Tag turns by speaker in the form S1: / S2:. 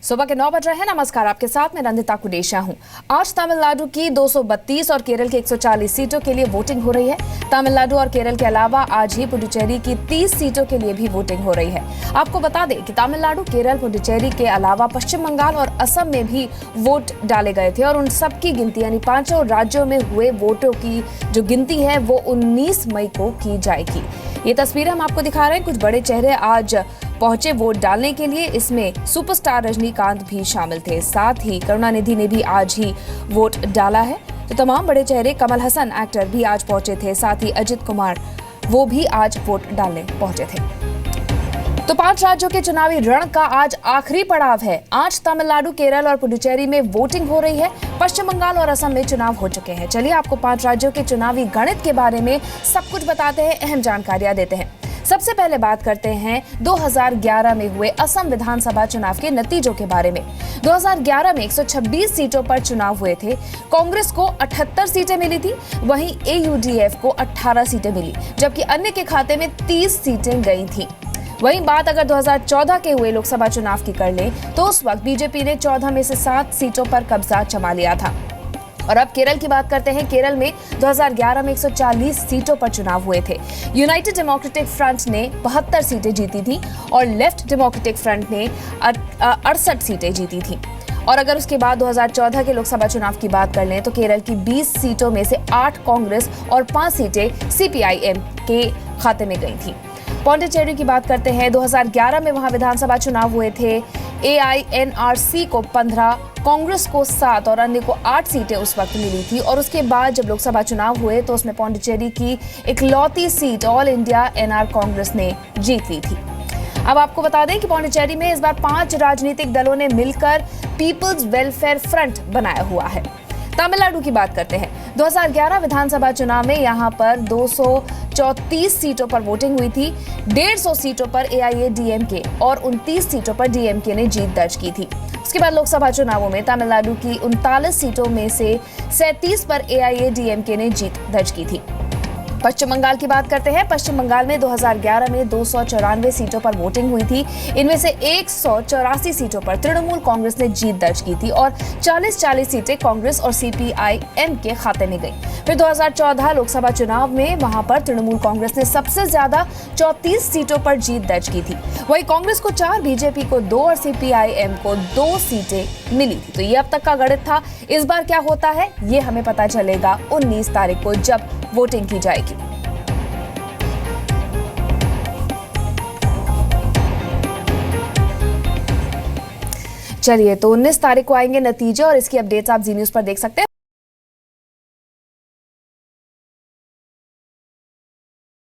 S1: सुबह के 9 बज रहे हैं। नमस्कार, आपके साथ मैं रंदिता कुडेशा हूं। आज तमिलनाडु की 232 और केरल की 140 सीटों के लिए वोटिंग हो रही है। तमिलनाडु और केरल के अलावा आज ही पुडुचेरी की 30 सीटों के लिए भी वोटिंग हो रही है। आपको बता दें कि तमिलनाडु, केरल, पुडुचेरी के अलावा पश्चिम बंगाल और असम में भी वोट डाले गए थे और उन सबकी गिनती यानी पांचों राज्यों में हुए वोटों की जो गिनती है वो 19 मई को की जाएगी। ये तस्वीरें हम आपको दिखा रहे हैं। कुछ बड़े चेहरे आज पहुंचे वोट डालने के लिए। इसमें सुपरस्टार रजनीकांत भी शामिल थे। साथ ही करुणानिधि ने भी आज ही वोट डाला है। तो तमाम बड़े चेहरे, कमल हसन एक्टर भी आज पहुंचे थे। साथ ही अजित कुमार वो भी आज वोट डालने पहुंचे थे। तो 5 राज्यों के चुनावी रण का आज आखिरी पड़ाव है। आज तमिलनाडु, केरल और पुडुचेरी में वोटिंग हो रही है। पश्चिम बंगाल और असम में चुनाव हो चुके हैं। चलिए आपको 5 राज्यों के चुनावी गणित के बारे में सब कुछ बताते हैं, अहम जानकारियां देते हैं। सबसे पहले बात करते हैं 2011 में हुए असम विधानसभा चुनाव के नतीजों के बारे में। 2011 में 126 सीटों पर चुनाव हुए थे। कांग्रेस को 78 सीटें मिली थी, वहीं AUDF को 18 सीटें मिली, जबकि अन्य के खाते में 30 सीटें गई थी। वहीं बात अगर 2014 के हुए लोकसभा चुनाव की कर लें तो उस वक्त बीजेपी ने 14 में से 7 सीटों पर कब्जा जमा लिया था। और अब केरल की बात करते हैं। केरल में 2011 में 140 सीटों पर चुनाव हुए थे। यूनाइटेड डेमोक्रेटिक फ्रंट ने 72 सीटें जीती थी और लेफ्ट डेमोक्रेटिक फ्रंट ने 68 सीटें जीती थी। और अगर उसके बाद 2014 के लोकसभा चुनाव की बात कर लें तो केरल की 20 सीटों में से 8 कांग्रेस और 5 सीटें CPIM के खाते में गई थी। पौंडीचेरी की बात करते हैं। 2011 में वहां विधानसभा चुनाव हुए थे। AINRC को 15, कांग्रेस को 7 और अन्य को 8 सीटें उस वक्त मिली थी। और उसके बाद जब लोकसभा चुनाव हुए तो उसमें पौंडीचेरी की इकलौती seat all India NR Congress ने जीत ली थी। अब आपको बता दें कि पौंडीचेरी में इस बार 5 राजनीतिक दलों ने मिलकर पीपल्स वेलफेयर फ्रंट बनाया हुआ है। तमिलनाडु की बात करते हैं। 2011 विधानसभा चुनाव में यहां पर 234 सीटों पर वोटिंग हुई थी। 150 सीटों पर AIADMK और 29 सीटों पर DMK ने जीत दर्ज की थी। उसके बाद लोकसभा चुनावों में तमिलनाडु की 39 सीटों में से 37 पर AIADMK ने जीत दर्ज की थी। पश्चिम बंगाल की बात करते हैं। पश्चिम बंगाल में 2011 में 294 सीटों पर वोटिंग हुई थी। इनमें से 184 सीटों पर तृणमूल कांग्रेस ने जीत दर्ज की थी और 40 सीटें कांग्रेस और CPIM के खाते में गई। फिर 2014 लोकसभा चुनाव में वहां पर तृणमूल कांग्रेस ने सबसे ज्यादा 34 सीटों पर जीत दर्ज की थी। वहीं कांग्रेस को 4, BJP को 2 और CPIM को 2 सीटें मिली थी। तो ये अब तक का गणित था। इस बार क्या होता है ये हमें पता चलेगा 19 तारीख को जब वोटिंग की जाएगी। चलिए, तो 19 तारीख को आएंगे नतीजे और इसकी अपडेट्स आप जी न्यूज़ पर देख सकते हैं।